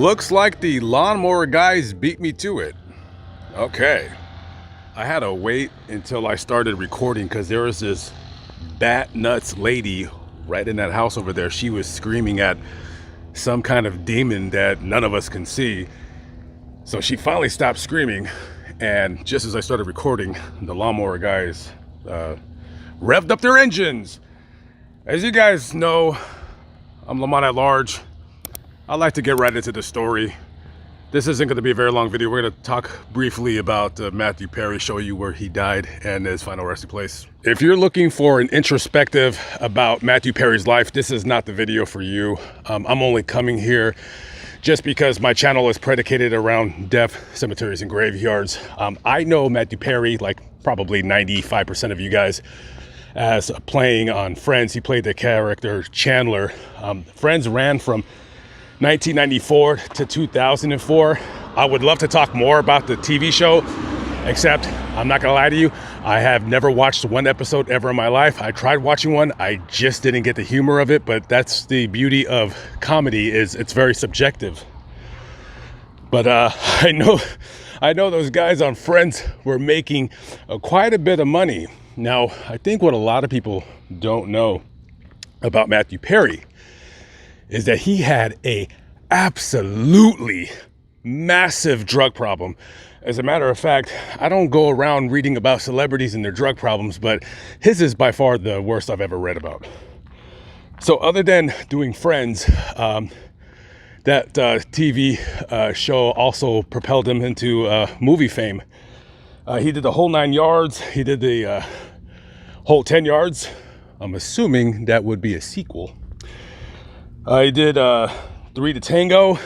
Looks like the lawnmower guys beat me to it. Okay. I had to wait until I started recording because there was this bat nuts lady right in that house over there. She was screaming at some kind of demon that none of us can see. So she finally stopped screaming, and just as I started recording, the lawnmower guys revved up their engines. As you guys know, I'm Lamont at large. I'd like to get right into the story. This isn't going to be a very long video. We're going to talk briefly about Matthew Perry, show you where he died and his final resting place. If you're looking for an introspective about Matthew Perry's life, this is not the video for you. I'm only coming here just because my channel is predicated around death, cemeteries, and graveyards. I know Matthew Perry, like probably 95% of you guys, as playing on Friends. He played the character Chandler. Friends ran from 1994 to 2004. I would love to talk more about the TV show, except I'm not gonna lie to you, I have never watched one episode ever in my life. I tried watching one, I just didn't get the humor of it, but that's the beauty of comedy, is it's very subjective. But I know those guys on Friends were making quite a bit of money. Now, I think what a lot of people don't know about Matthew Perry is that he had a absolutely massive drug problem. As a matter of fact, I don't go around reading about celebrities and their drug problems, but his is by far the worst I've ever read about. So other than doing Friends, that TV show also propelled him into movie fame. He did the whole 9 yards. He did the whole 10 yards. I'm assuming that would be a sequel. He did 3 to Tango.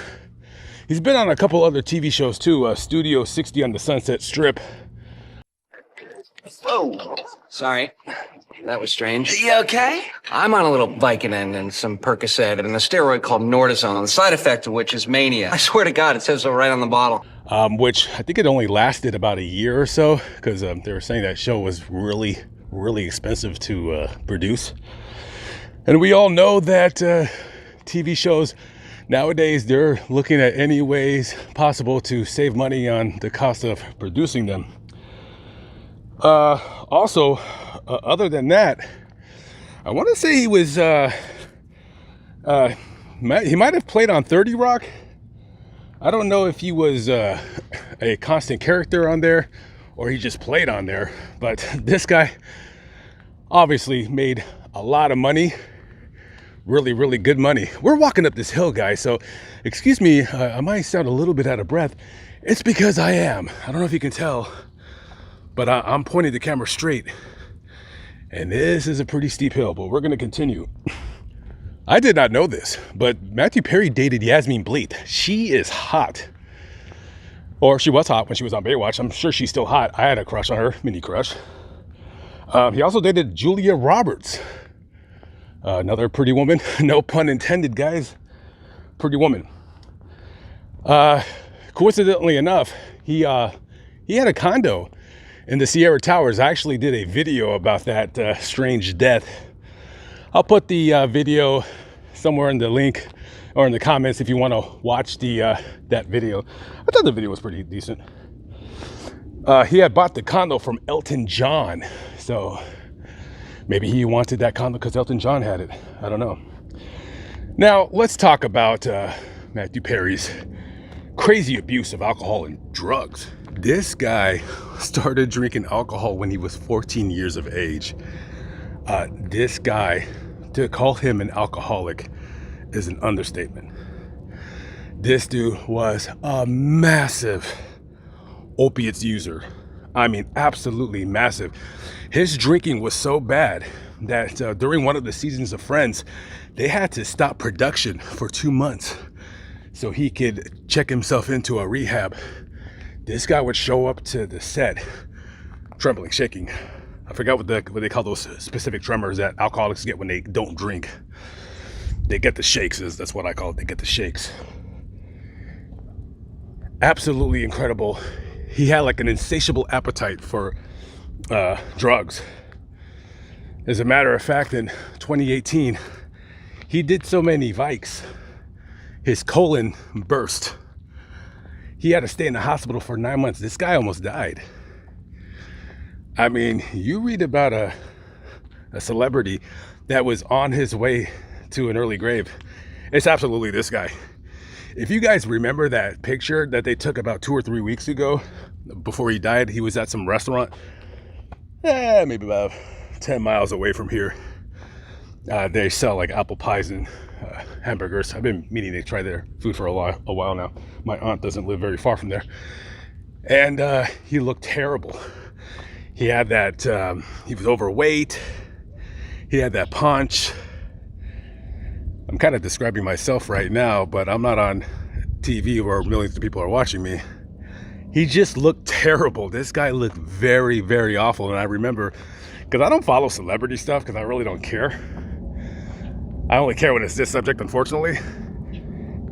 He's been on a couple other TV shows too. Studio 60 on the Sunset Strip. Whoa. Sorry. That was strange. You okay? I'm on a little Vicodin and some Percocet and a steroid called Nordazone, the side effect of which is mania. I swear to God, it says so right on the bottle. Which I think it only lasted about a year or so, because they were saying that show was really expensive to produce. And we all know that TV shows nowadays, they're looking at any ways possible to save money on the cost of producing them. Also, other than that, I want to say he was he might have played on 30 Rock. I don't know if he was a constant character on there or he just played on there, but this guy obviously made a lot of money. Really good money. We're walking up this hill, guys, so excuse me, I might sound a little bit out of breath. It's because I am. I don't know if you can tell, but I'm pointing the camera straight, and this is a pretty steep hill, but we're gonna continue. I did not know this, but Matthew Perry dated Yasmin Bleeth. She is hot, or she was hot when she was on Baywatch. I'm sure she's still hot. I had a crush on her, mini crush. He also dated Julia Roberts. Another pretty woman, no pun intended, guys. Pretty woman. Coincidentally enough, he had a condo in the Sierra Towers. I actually did a video about that strange death. I'll put the video somewhere in the link or in the comments if you want to watch the that video. I thought the video was pretty decent. He had bought the condo from Elton John, so maybe he wanted that condo because Elton John had it. I don't know. Now, let's talk about Matthew Perry's crazy abuse of alcohol and drugs. This guy started drinking alcohol when he was 14 years of age. This guy, to call him an alcoholic is an understatement. This dude was a massive opiates user. I mean, absolutely massive. His drinking was so bad that during one of the seasons of Friends, they had to stop production for 2 months so he could check himself into a rehab. This guy would show up to the set trembling, shaking. I forgot what they call those specific tremors that alcoholics get when they don't drink. They get the shakes, that's what I call it. They get the shakes. Absolutely incredible. He had like an insatiable appetite for drugs. As a matter of fact, in 2018, he did so many Vikes. his colon burst. He had to stay in the hospital for 9 months. This guy almost died. I mean, you read about a celebrity that was on his way to an early grave. It's absolutely this guy. If you guys remember that picture that they took about 2 or 3 weeks ago before he died, he was at some restaurant, maybe about 10 miles away from here. They sell like apple pies and hamburgers. I've been meaning to try their food for a while now. My aunt doesn't live very far from there. And he looked terrible. He had that, he was overweight. He had that punch. I'm kind of describing myself right now, but I'm not on TV where millions of people are watching me. He just looked terrible. This guy looked very, very awful. And I remember, because I don't follow celebrity stuff because I really don't care. I only care when it's this subject, unfortunately.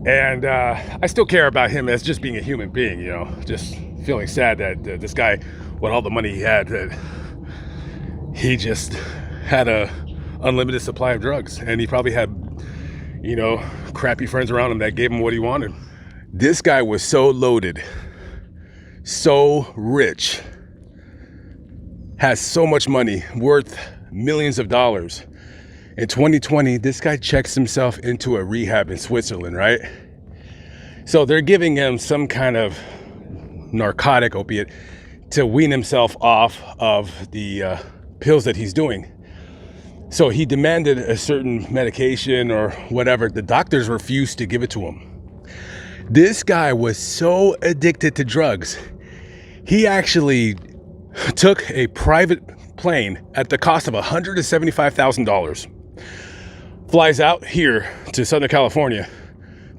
And I still care about him as just being a human being, you know, just feeling sad that this guy, with all the money he had, that he just had a unlimited supply of drugs. And he probably had, you know, crappy friends around him that gave him what he wanted. This guy was so loaded, so rich, has so much money, worth millions of dollars. In 2020, this guy checks himself into a rehab in Switzerland, right? So they're giving him some kind of narcotic opiate to wean himself off of the pills that he's doing. So he demanded a certain medication or whatever. The doctors refused to give it to him. This guy was so addicted to drugs, he actually took a private plane at the cost of $175,000, flies out here to Southern California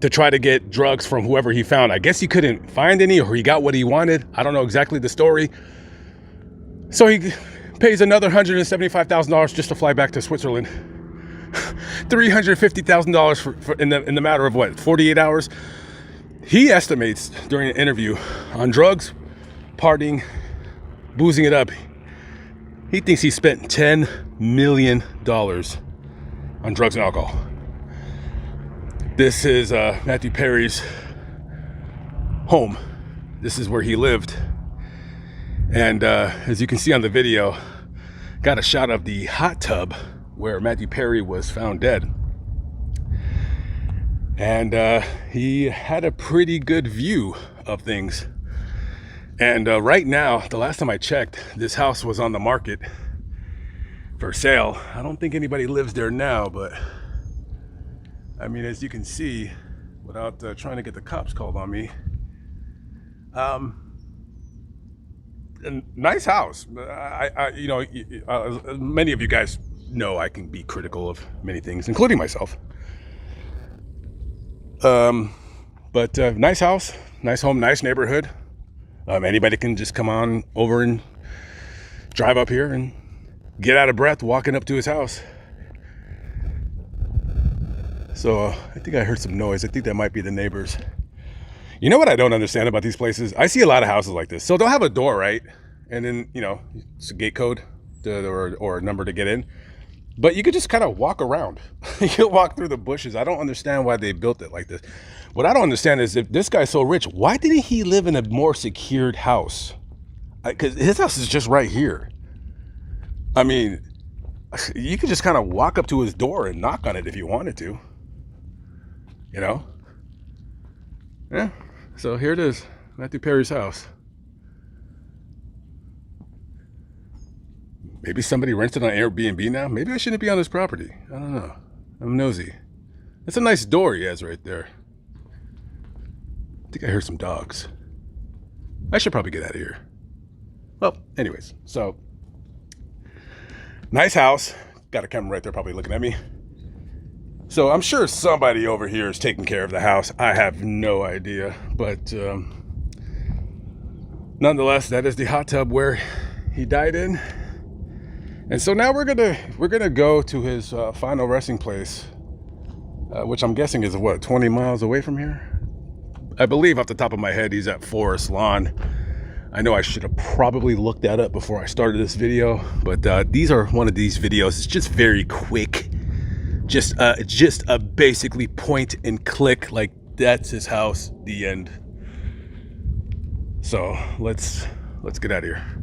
to try to get drugs from whoever he found. I guess he couldn't find any, or he got what he wanted. I don't know exactly the story. So he pays another $175,000 just to fly back to Switzerland. $350,000 in the matter of what, 48 hours? He estimates during an interview on drugs, partying, boozing it up, he thinks he spent $10 million on drugs and alcohol. This is Matthew Perry's home. This is where he lived. And as you can see on the video, got a shot of the hot tub where Matthew Perry was found dead. And he had a pretty good view of things. And right now, the last time I checked, this house was on the market for sale. I don't think anybody lives there now, but I mean, as you can see, without trying to get the cops called on me, a nice house. You know, many of you guys know I can be critical of many things, including myself. But nice house, nice home, nice neighborhood. Anybody can just come on over and drive up here and get out of breath walking up to his house. So I think I heard some noise. I think that might be the neighbors. You know what I don't understand about these places? I see a lot of houses like this. So they'll have a door, right? And then, you know, it's a gate code or a number to get in. But you could just kind of walk around. You'll walk through the bushes. I don't understand why they built it like this. What I don't understand is, if this guy's so rich, why didn't he live in a more secured house? Because his house is just right here. I mean, you could just kind of walk up to his door and knock on it if you wanted to. You know? Yeah. So here it is, Matthew Perry's house. Maybe somebody rented on Airbnb now. Maybe I shouldn't be on this property. I don't know. I'm nosy. That's a nice door he has right there. I think I heard some dogs. I should probably get out of here. Well, anyways, so nice house. Got a camera right there probably looking at me. So I'm sure somebody over here is taking care of the house. I have no idea. But nonetheless, that is the hot tub where he died in. And so now we're gonna go to his final resting place, which I'm guessing is what, 20 miles away from here? I believe off the top of my head he's at Forest Lawn. I know I should have probably looked that up before I started this video, but these are one of these videos. It's just very quick, just a basically point and click, like That's his house. The end. So let's get out of here.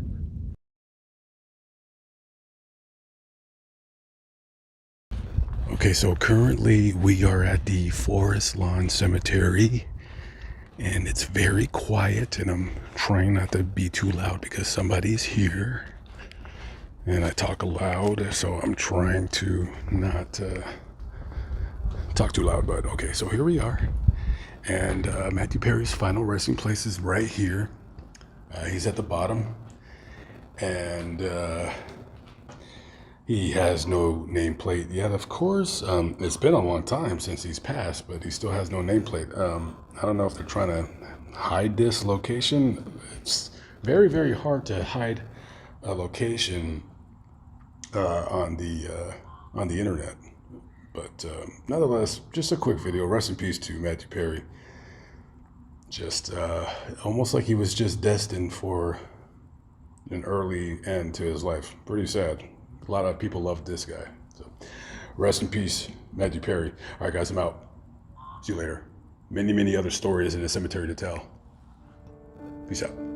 Okay, so currently we are at the Forest Lawn Cemetery, and it's very quiet, and I'm trying not to be too loud because somebody's here, and I talk loud, so I'm trying to not talk too loud. But okay, so here we are, and Matthew Perry's final resting place is right here. He's at the bottom, and he has no nameplate yet, of course. It's been a long time since he's passed, but he still has no nameplate. I don't know if they're trying to hide this location. It's very, very hard to hide a location on the internet. But nonetheless, just a quick video. Rest in peace to Matthew Perry. Just almost like he was just destined for an early end to his life. Pretty sad. A lot of people loved this guy. So rest in peace, Matthew Perry. All right, guys, I'm out. See you later. Many, many other stories in the cemetery to tell. Peace out.